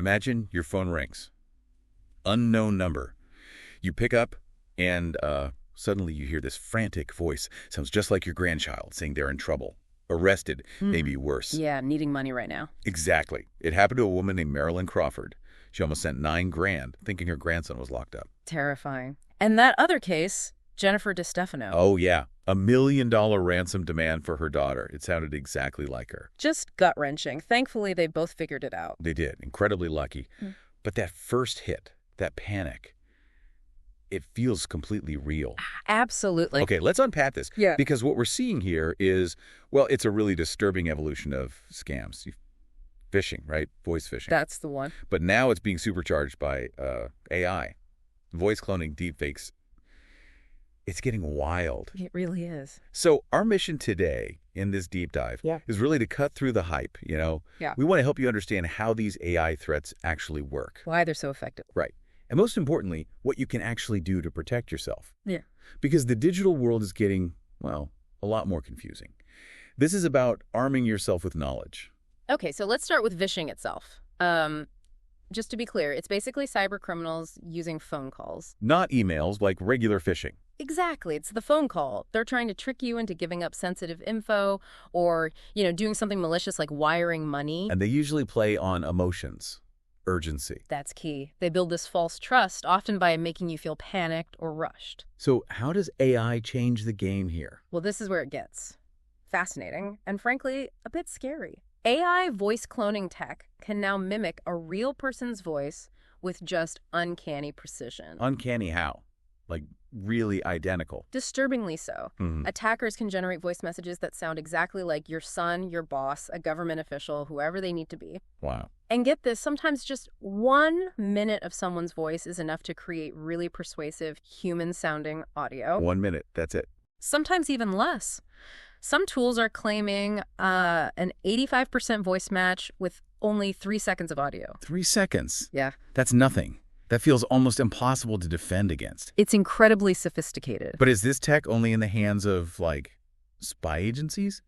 Imagine your phone rings. Unknown number. You pick up, and suddenly you hear this frantic voice. Sounds just like your grandchild saying they're in trouble. Arrested, maybe worse. Yeah, needing money right now. Exactly. It happened to a woman named Marilyn Crawford. She almost sent $9,000 thinking her grandson was locked up. Terrifying. And that other case, Jennifer DiStefano. Oh, yeah. $1 million ransom demand for her daughter. It sounded exactly like her. Just gut-wrenching. Thankfully, they both figured it out. They did. Incredibly lucky. But that first hit, that panic, it feels completely real. Absolutely. Okay, let's unpack this. Yeah. Because what we're seeing here is, well, it's a really disturbing evolution of scams. Phishing, right? Voice phishing. That's the one. But now it's being supercharged by AI. Voice cloning, deepfakes. It's getting wild. It really is. So our mission today in this deep dive is really to cut through the hype, Yeah. We want to help you understand how these AI threats actually work. Why they're so effective. Right. And most importantly, what you can actually do to protect yourself. Yeah. Because the digital world is getting, well, a lot more confusing. This is about arming yourself with knowledge. Okay, so let's start with phishing itself. Just to be clear, it's basically cybercriminals using phone calls. Not emails like regular phishing. Exactly. It's the phone call. They're trying to trick you into giving up sensitive info or, doing something malicious like wiring money. And they usually play on emotions, urgency. That's key. They build this false trust, often by making you feel panicked or rushed. So how does AI change the game here? Well, this is where it gets fascinating and, frankly, a bit scary. AI voice cloning tech can now mimic a real person's voice with just uncanny precision. Uncanny how? Like really identical? Disturbingly so. Mm-hmm. Attackers can generate voice messages that sound exactly like your son, your boss, a government official, whoever they need to be. Wow. And get this, sometimes just 1 minute of someone's voice is enough to create really persuasive, human-sounding audio. 1 minute, that's it. Sometimes even less. Some tools are claiming an 85% voice match with only 3 seconds of audio. 3 seconds? Yeah. That's nothing. That feels almost impossible to defend against. It's incredibly sophisticated. But is this tech only in the hands of, spy agencies?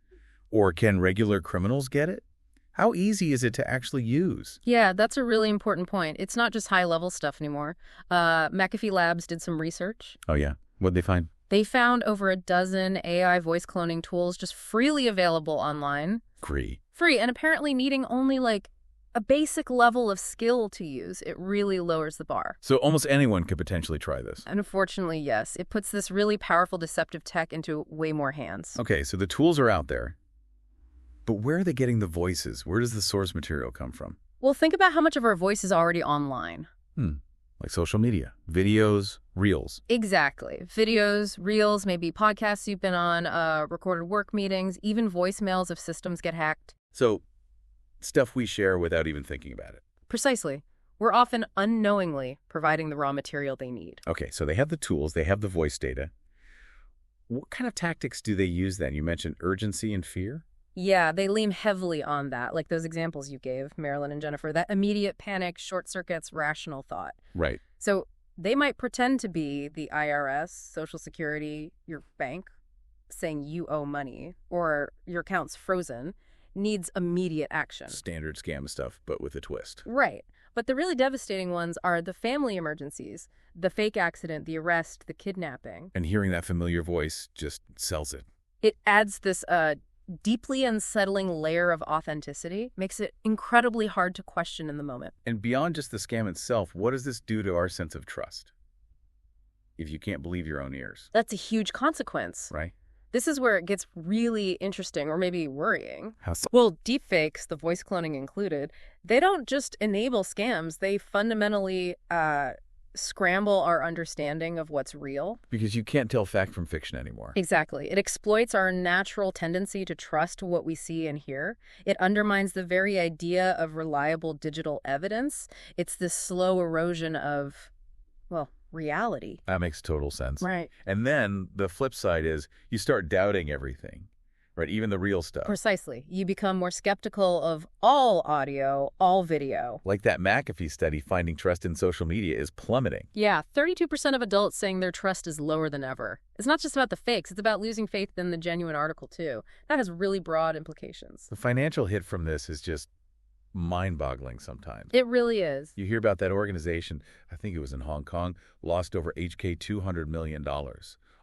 Or can regular criminals get it? How easy is it to actually use? Yeah, that's a really important point. It's not just high-level stuff anymore. McAfee Labs did some research. Oh, yeah. What'd they find? They found over a dozen AI voice cloning tools just freely available online. Free, and apparently needing only, a basic level of skill to use. It really lowers the bar. So almost anyone could potentially try this. Unfortunately, yes. It puts this really powerful deceptive tech into way more hands. Okay, so the tools are out there. But where are they getting the voices? Where does the source material come from? Well, think about how much of our voice is already online. Like social media, videos, reels. Exactly. Videos, reels, maybe podcasts you've been on, recorded work meetings, even voicemails if systems get hacked. So stuff we share without even thinking about it. Precisely. We're often unknowingly providing the raw material they need. Okay, so they have the tools, they have the voice data. What kind of tactics do they use then? You mentioned urgency and fear? Yeah, they lean heavily on that, like those examples you gave, Marilyn and Jennifer, that immediate panic, short circuits, rational thought. Right. So they might pretend to be the IRS, Social Security, your bank, saying you owe money or your account's frozen, needs immediate action. Standard scam stuff, but with a twist. Right. But the really devastating ones are the family emergencies, the fake accident, the arrest, the kidnapping. And hearing that familiar voice just sells it. It adds this deeply unsettling layer of authenticity, makes it incredibly hard to question in the moment. And beyond just the scam itself, what does this do to our sense of trust? If you can't believe your own ears. That's a huge consequence. Right. This is where it gets really interesting, or maybe worrying. How so? Well, deepfakes, the voice cloning included, they don't just enable scams. They fundamentally scramble our understanding of what's real. Because you can't tell fact from fiction anymore. Exactly. It exploits our natural tendency to trust what we see and hear. It undermines the very idea of reliable digital evidence. It's this slow erosion of, reality. That makes total sense. Right. And then the flip side is you start doubting everything, right? Even the real stuff. Precisely. You become more skeptical of all audio, all video. Like that McAfee study finding trust in social media is plummeting. Yeah, 32% of adults saying their trust is lower than ever. It's not just about the fakes, it's about losing faith in the genuine article too. That has really broad implications. The financial hit from this is just mind-boggling sometimes. It really is. You hear about that organization, I think it was in Hong Kong, lost over $200 million,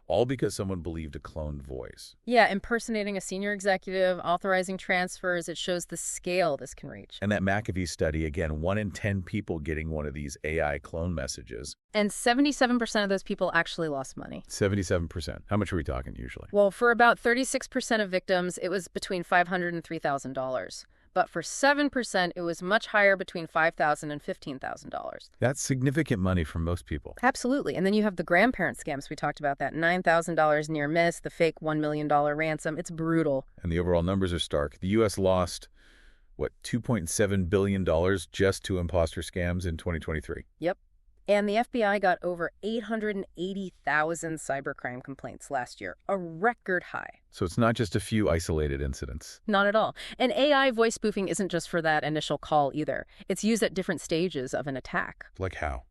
all because someone believed a cloned voice. Yeah, impersonating a senior executive, authorizing transfers, it shows the scale this can reach. And that McAfee study, again, 1 in 10 people getting one of these AI clone messages. And 77% of those people actually lost money. 77%. How much are we talking usually? Well, for about 36% of victims, it was between $500 and $3,000. But for 7%, it was much higher, between $5,000 and $15,000. That's significant money for most people. Absolutely. And then you have the grandparent scams we talked about, that $9,000 near miss, the fake $1 million ransom. It's brutal. And the overall numbers are stark. The U.S. lost, $2.7 billion just to imposter scams in 2023. Yep. And the FBI got over 880,000 cybercrime complaints last year, a record high. So it's not just a few isolated incidents. Not at all. And AI voice spoofing isn't just for that initial call either. It's used at different stages of an attack. Like how?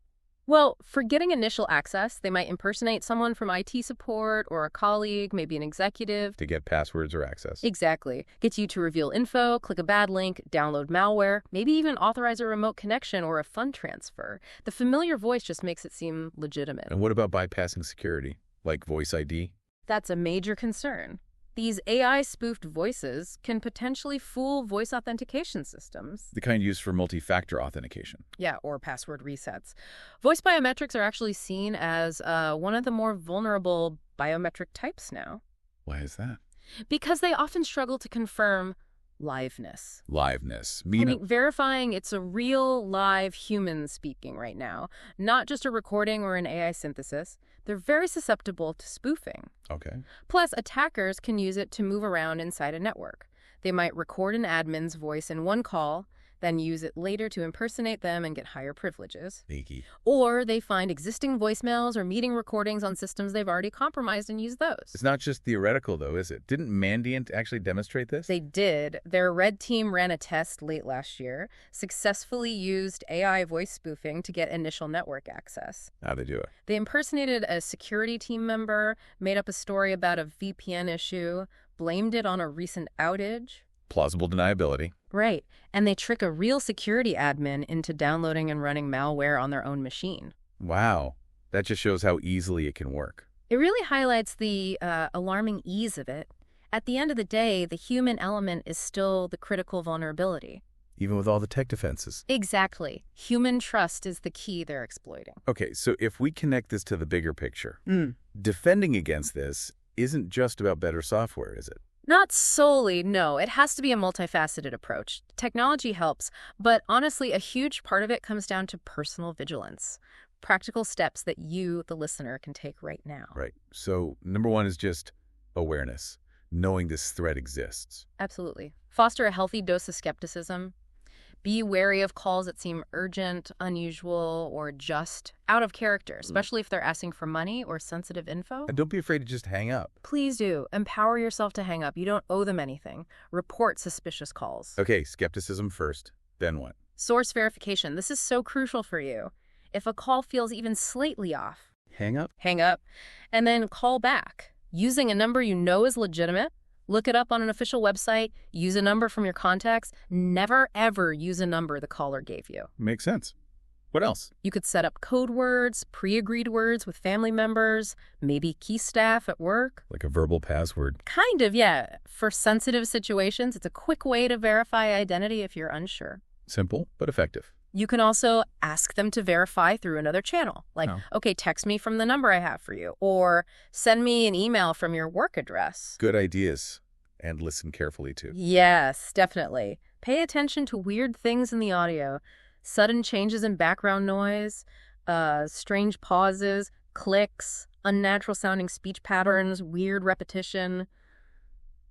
Well, for getting initial access, they might impersonate someone from IT support or a colleague, maybe an executive. To get passwords or access. Exactly. Get you to reveal info, click a bad link, download malware, maybe even authorize a remote connection or a fund transfer. The familiar voice just makes it seem legitimate. And what about bypassing security, like Voice ID? That's a major concern. These AI-spoofed voices can potentially fool voice authentication systems. The kind used for multi-factor authentication. Yeah, or password resets. Voice biometrics are actually seen as one of the more vulnerable biometric types now. Why is that? Because they often struggle to confirm liveness. Liveness. Verifying it's a real, live human speaking right now, not just a recording or an AI synthesis. They're very susceptible to spoofing. Okay. Plus, attackers can use it to move around inside a network. They might record an admin's voice in one call, then use it later to impersonate them and get higher privileges. Sneaky. Or they find existing voicemails or meeting recordings on systems they've already compromised and use those. It's not just theoretical, though, is it? Didn't Mandiant actually demonstrate this? They did. Their red team ran a test late last year, successfully used AI voice spoofing to get initial network access. How'd they do it? They impersonated a security team member, made up a story about a VPN issue, blamed it on a recent outage. Plausible deniability. Right. And they trick a real security admin into downloading and running malware on their own machine. Wow. That just shows how easily it can work. It really highlights the alarming ease of it. At the end of the day, the human element is still the critical vulnerability. Even with all the tech defenses. Exactly. Human trust is the key they're exploiting. Okay, so if we connect this to the bigger picture, defending against this isn't just about better software, is it? Not solely, no. It has to be a multifaceted approach. Technology helps, but honestly, a huge part of it comes down to personal vigilance. Practical steps that you, the listener, can take right now. Right. So number one is just awareness, knowing this threat exists. Absolutely. Foster a healthy dose of skepticism. Be wary of calls that seem urgent, unusual, or just out of character, especially if they're asking for money or sensitive info. And don't be afraid to just hang up. Please do. Empower yourself to hang up. You don't owe them anything. Report suspicious calls. Okay, skepticism first. Then what? Source verification. This is so crucial for you. If a call feels even slightly off, Hang up? hang up, and then call back. Using a number you know is legitimate. Look it up on an official website. Use a number from your contacts. Never, ever use a number the caller gave you. Makes sense. What else? You could set up code words, pre-agreed words with family members, maybe key staff at work. Like a verbal password. Kind of, yeah. For sensitive situations, it's a quick way to verify identity if you're unsure. Simple, but effective. You can also ask them to verify through another channel. Like, okay, text me from the number I have for you. Or send me an email from your work address. Good ideas. And listen carefully, too. Yes, definitely. Pay attention to weird things in the audio. Sudden changes in background noise, strange pauses, clicks, unnatural-sounding speech patterns, weird repetition.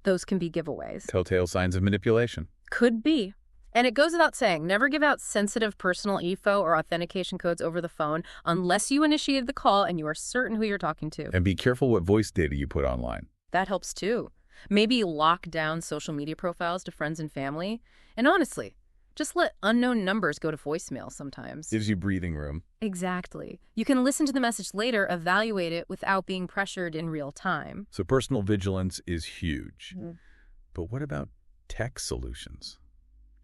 Those can be giveaways. Telltale signs of manipulation. Could be. And it goes without saying, never give out sensitive personal info or authentication codes over the phone unless you initiated the call and you are certain who you're talking to. And be careful what voice data you put online. That helps too. Maybe lock down social media profiles to friends and family. And honestly, just let unknown numbers go to voicemail sometimes. Gives you breathing room. Exactly. You can listen to the message later, evaluate it without being pressured in real time. So personal vigilance is huge. But what about tech solutions?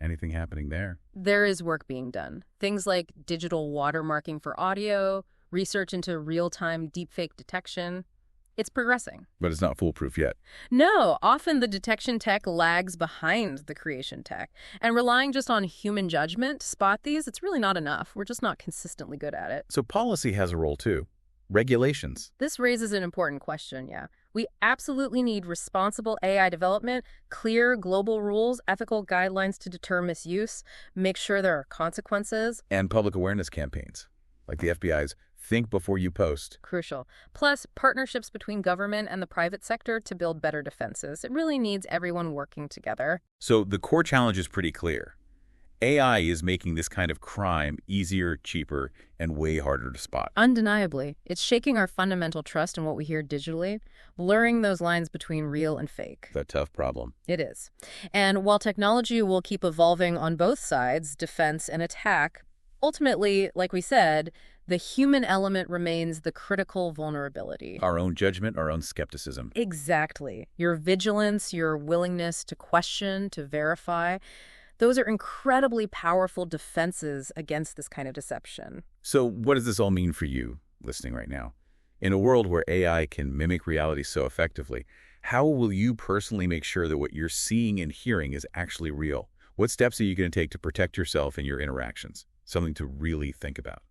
Anything happening there? There is work being done. Things like digital watermarking for audio, research into real-time deepfake detection. It's progressing. But it's not foolproof yet. No, often the detection tech lags behind the creation tech. And relying just on human judgment to spot these, it's really not enough. We're just not consistently good at it. So policy has a role too. Regulations. This raises an important question, yeah. We absolutely need responsible AI development, clear global rules, ethical guidelines to deter misuse, make sure there are consequences. And public awareness campaigns, like the FBI's Think Before You Post. Crucial. Plus, partnerships between government and the private sector to build better defenses. It really needs everyone working together. So the core challenge is pretty clear. AI is making this kind of crime easier, cheaper, and way harder to spot. Undeniably, it's shaking our fundamental trust in what we hear digitally, blurring those lines between real and fake. The tough problem. It is. And while technology will keep evolving on both sides, defense and attack, ultimately, like we said, the human element remains the critical vulnerability. Our own judgment, our own skepticism. Exactly. Your vigilance, your willingness to question, to verify, those are incredibly powerful defenses against this kind of deception. So what does this all mean for you, listening right now? In a world where AI can mimic reality so effectively, how will you personally make sure that what you're seeing and hearing is actually real? What steps are you going to take to protect yourself and your interactions? Something to really think about.